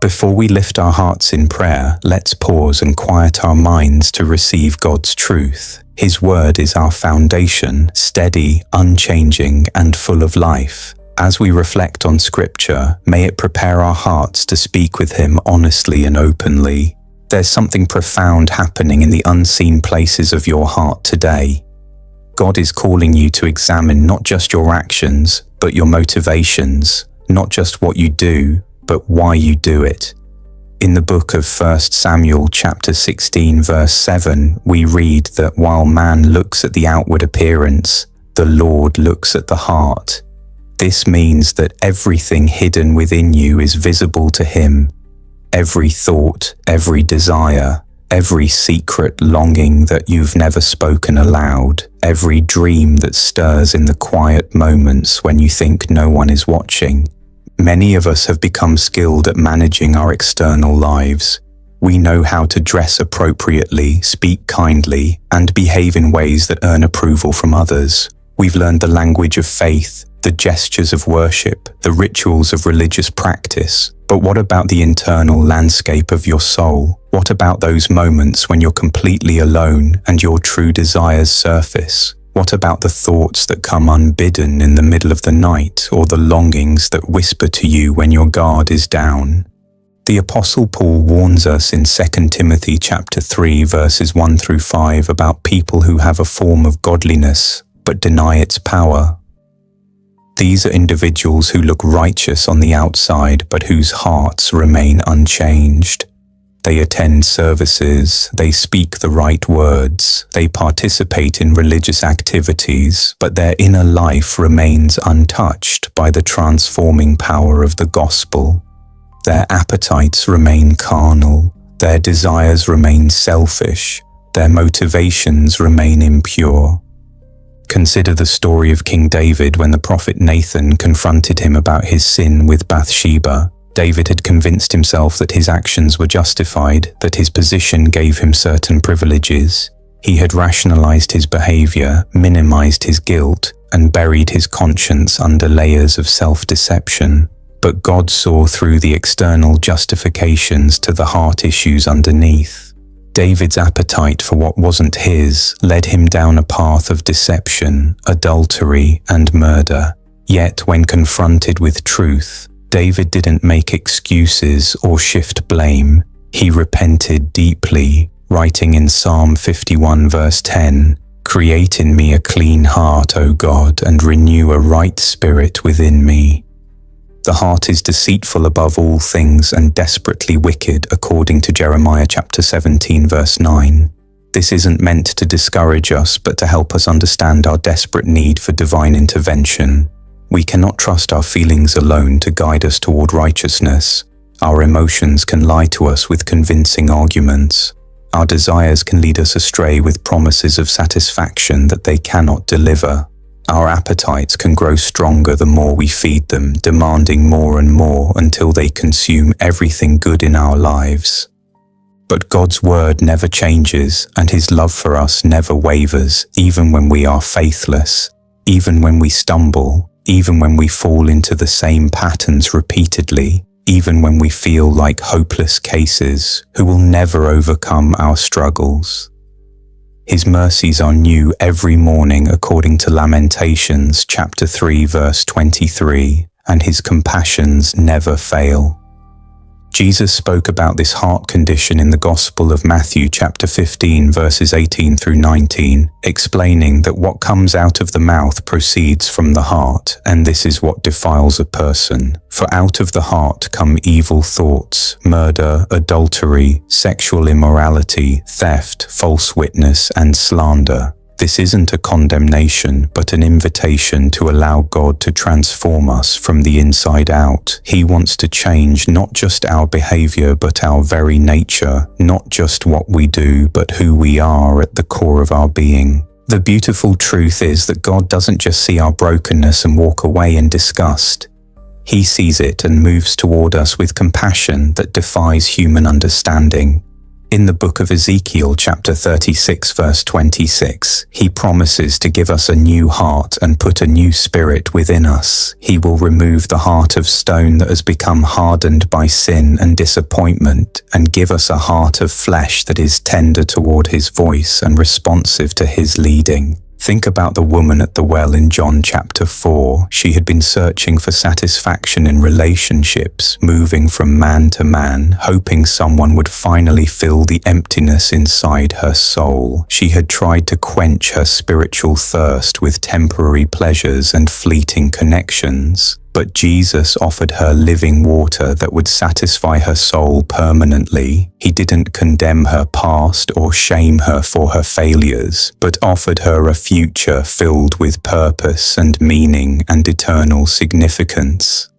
Before we lift our hearts in prayer, let's pause and quiet our minds to receive God's truth. His word is our foundation, steady, unchanging, and full of life. As we reflect on Scripture, may it prepare our hearts to speak with Him honestly and openly. There's something profound happening in the unseen places of your heart today. God is calling you to examine not just your actions, but your motivations, not just what you do, but why you do it. In the book of 1 Samuel chapter 16 verse 7, we read that while man looks at the outward appearance, the Lord looks at the heart. This means that everything hidden within you is visible to Him. Every thought, every desire, every secret longing that you've never spoken aloud, every dream that stirs in the quiet moments when you think no one is watching. Many of us have become skilled at managing our external lives. We know how to dress appropriately, speak kindly, and behave in ways that earn approval from others. We've learned the language of faith, the gestures of worship, the rituals of religious practice. But what about the internal landscape of your soul? What about those moments when you're completely alone and your true desires surface? What about the thoughts that come unbidden in the middle of the night, or the longings that whisper to you when your guard is down? The Apostle Paul warns us in 2 Timothy chapter 3 verses 1 through 5 about people who have a form of godliness but deny its power. These are individuals who look righteous on the outside but whose hearts remain unchanged. They attend services, they speak the right words, they participate in religious activities, but their inner life remains untouched by the transforming power of the gospel. Their appetites remain carnal, their desires remain selfish, their motivations remain impure. Consider the story of King David when the prophet Nathan confronted him about his sin with Bathsheba. David had convinced himself that his actions were justified, that his position gave him certain privileges. He had rationalized his behavior, minimized his guilt, and buried his conscience under layers of self-deception. But God saw through the external justifications to the heart issues underneath. David's appetite for what wasn't his led him down a path of deception, adultery, and murder. Yet when confronted with truth, David didn't make excuses or shift blame. He repented deeply, writing in Psalm 51 verse 10, "Create in me a clean heart, O God, and renew a right spirit within me." The heart is deceitful above all things and desperately wicked, according to Jeremiah chapter 17 verse 9. This isn't meant to discourage us, but to help us understand our desperate need for divine intervention. We cannot trust our feelings alone to guide us toward righteousness. Our emotions can lie to us with convincing arguments. Our desires can lead us astray with promises of satisfaction that they cannot deliver. Our appetites can grow stronger the more we feed them, demanding more and more until they consume everything good in our lives. But God's word never changes, and His love for us never wavers, even when we are faithless, even when we stumble, even when we fall into the same patterns repeatedly, even when we feel like hopeless cases who will never overcome our struggles. His mercies are new every morning according to Lamentations chapter 3 verse 23, and His compassions never fail. Jesus spoke about this heart condition in the Gospel of Matthew chapter 15 verses 18 through 19, explaining that what comes out of the mouth proceeds from the heart, and this is what defiles a person. For out of the heart come evil thoughts, murder, adultery, sexual immorality, theft, false witness, and slander. This isn't a condemnation, but an invitation to allow God to transform us from the inside out. He wants to change not just our behavior, but our very nature, not just what we do, but who we are at the core of our being. The beautiful truth is that God doesn't just see our brokenness and walk away in disgust. He sees it and moves toward us with compassion that defies human understanding. In the book of Ezekiel chapter 36 verse 26, he promises to give us a new heart and put a new spirit within us. He will remove the heart of stone that has become hardened by sin and disappointment and give us a heart of flesh that is tender toward his voice and responsive to his leading. Think about the woman at the well in John chapter 4. She had been searching for satisfaction in relationships, moving from man to man, hoping someone would finally fill the emptiness inside her soul. She had tried to quench her spiritual thirst with temporary pleasures and fleeting connections. But Jesus offered her living water that would satisfy her soul permanently. He didn't condemn her past or shame her for her failures, but offered her a future filled with purpose and meaning and eternal significance.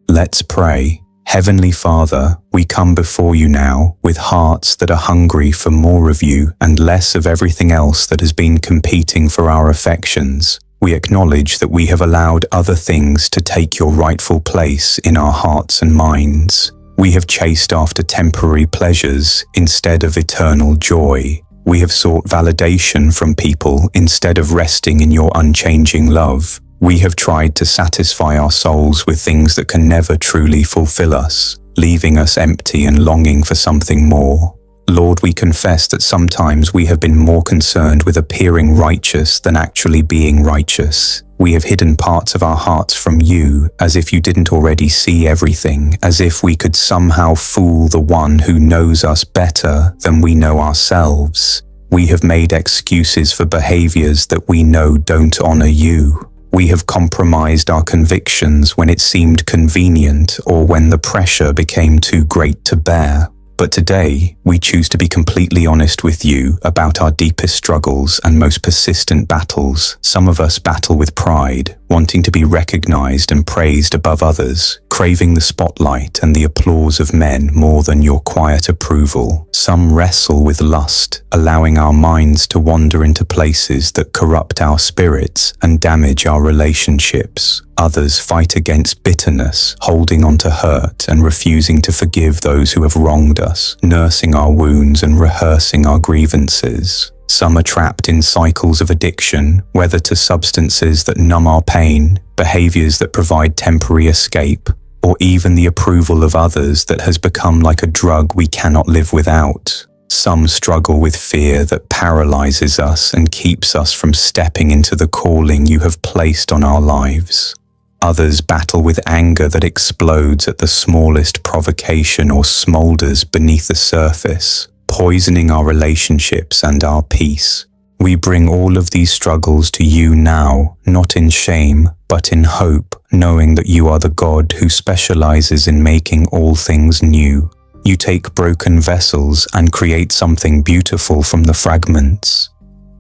Let's pray. Heavenly Father, we come before you now with hearts that are hungry for more of you and less of everything else that has been competing for our affections. We acknowledge that we have allowed other things to take your rightful place in our hearts and minds. We have chased after temporary pleasures instead of eternal joy. We have sought validation from people instead of resting in your unchanging love. We have tried to satisfy our souls with things that can never truly fulfill us, leaving us empty and longing for something more. Lord, we confess that sometimes we have been more concerned with appearing righteous than actually being righteous. We have hidden parts of our hearts from you, as if you didn't already see everything, as if we could somehow fool the one who knows us better than we know ourselves. We have made excuses for behaviors that we know don't honor you. We have compromised our convictions when it seemed convenient or when the pressure became too great to bear. But today, we choose to be completely honest with you about our deepest struggles and most persistent battles. Some of us battle with pride, wanting to be recognized and praised above others, craving the spotlight and the applause of men more than your quiet approval. Some wrestle with lust, allowing our minds to wander into places that corrupt our spirits and damage our relationships. Others fight against bitterness, holding on to hurt and refusing to forgive those who have wronged us, nursing our wounds and rehearsing our grievances. Some are trapped in cycles of addiction, whether to substances that numb our pain, behaviors that provide temporary escape, or even the approval of others that has become like a drug we cannot live without. Some struggle with fear that paralyzes us and keeps us from stepping into the calling you have placed on our lives. Others battle with anger that explodes at the smallest provocation or smolders beneath the surface, poisoning our relationships and our peace. We bring all of these struggles to you now, not in shame, but in hope, knowing that you are the God who specializes in making all things new. You take broken vessels and create something beautiful from the fragments.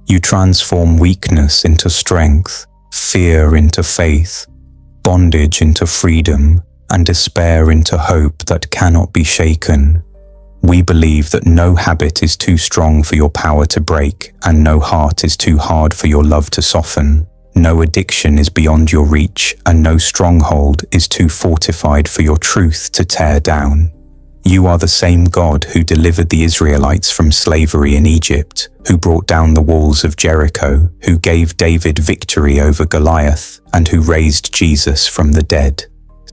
You transform weakness into strength, fear into faith, bondage into freedom, and despair into hope that cannot be shaken. We believe that no habit is too strong for your power to break, and no heart is too hard for your love to soften. No addiction is beyond your reach, and no stronghold is too fortified for your truth to tear down. You are the same God who delivered the Israelites from slavery in Egypt, who brought down the walls of Jericho, who gave David victory over Goliath, and who raised Jesus from the dead.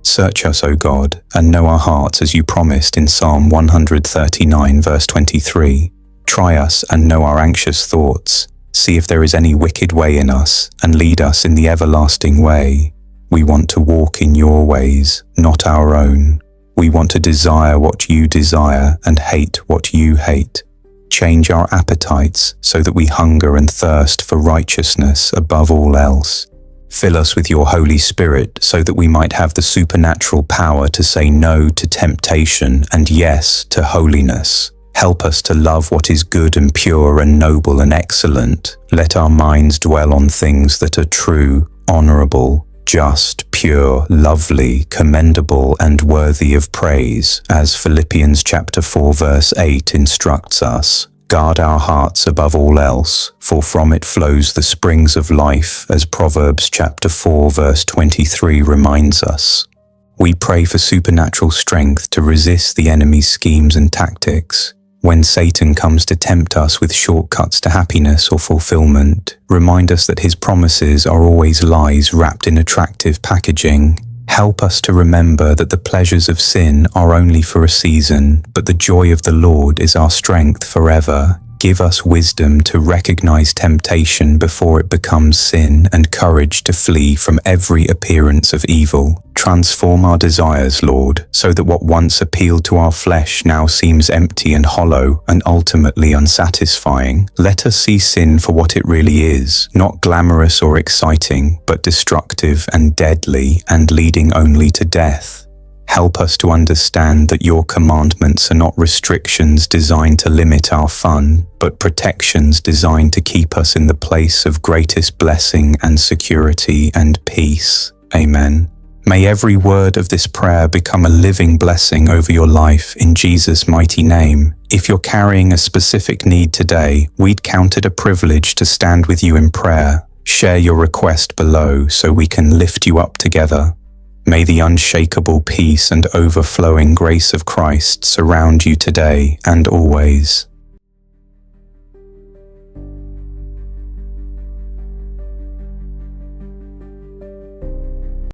Search us, O God, and know our hearts as you promised in Psalm 139 verse 23. Try us and know our anxious thoughts. See if there is any wicked way in us, and lead us in the everlasting way. We want to walk in your ways, not our own. We want to desire what you desire and hate what you hate. Change our appetites so that we hunger and thirst for righteousness above all else. Fill us with your Holy Spirit so that we might have the supernatural power to say no to temptation and yes to holiness. Help us to love what is good and pure and noble and excellent. Let our minds dwell on things that are true, honorable, just, pure, lovely, commendable, and worthy of praise, as Philippians chapter 4 verse 8 instructs us. Guard our hearts above all else, for from it flows the springs of life, as Proverbs chapter 4 verse 23 reminds us. We pray for supernatural strength to resist the enemy's schemes and tactics. When Satan comes to tempt us with shortcuts to happiness or fulfillment, remind us that his promises are always lies wrapped in attractive packaging. Help us to remember that the pleasures of sin are only for a season, but the joy of the Lord is our strength forever. Give us wisdom to recognize temptation before it becomes sin and courage to flee from every appearance of evil. Transform our desires, Lord, so that what once appealed to our flesh now seems empty and hollow and ultimately unsatisfying. Let us see sin for what it really is, not glamorous or exciting, but destructive and deadly and leading only to death. Help us to understand that your commandments are not restrictions designed to limit our fun, but protections designed to keep us in the place of greatest blessing and security and peace. Amen. May every word of this prayer become a living blessing over your life in Jesus' mighty name. If you're carrying a specific need today, we'd count it a privilege to stand with you in prayer. Share your request below so we can lift you up together. May the unshakable peace and overflowing grace of Christ surround you today and always.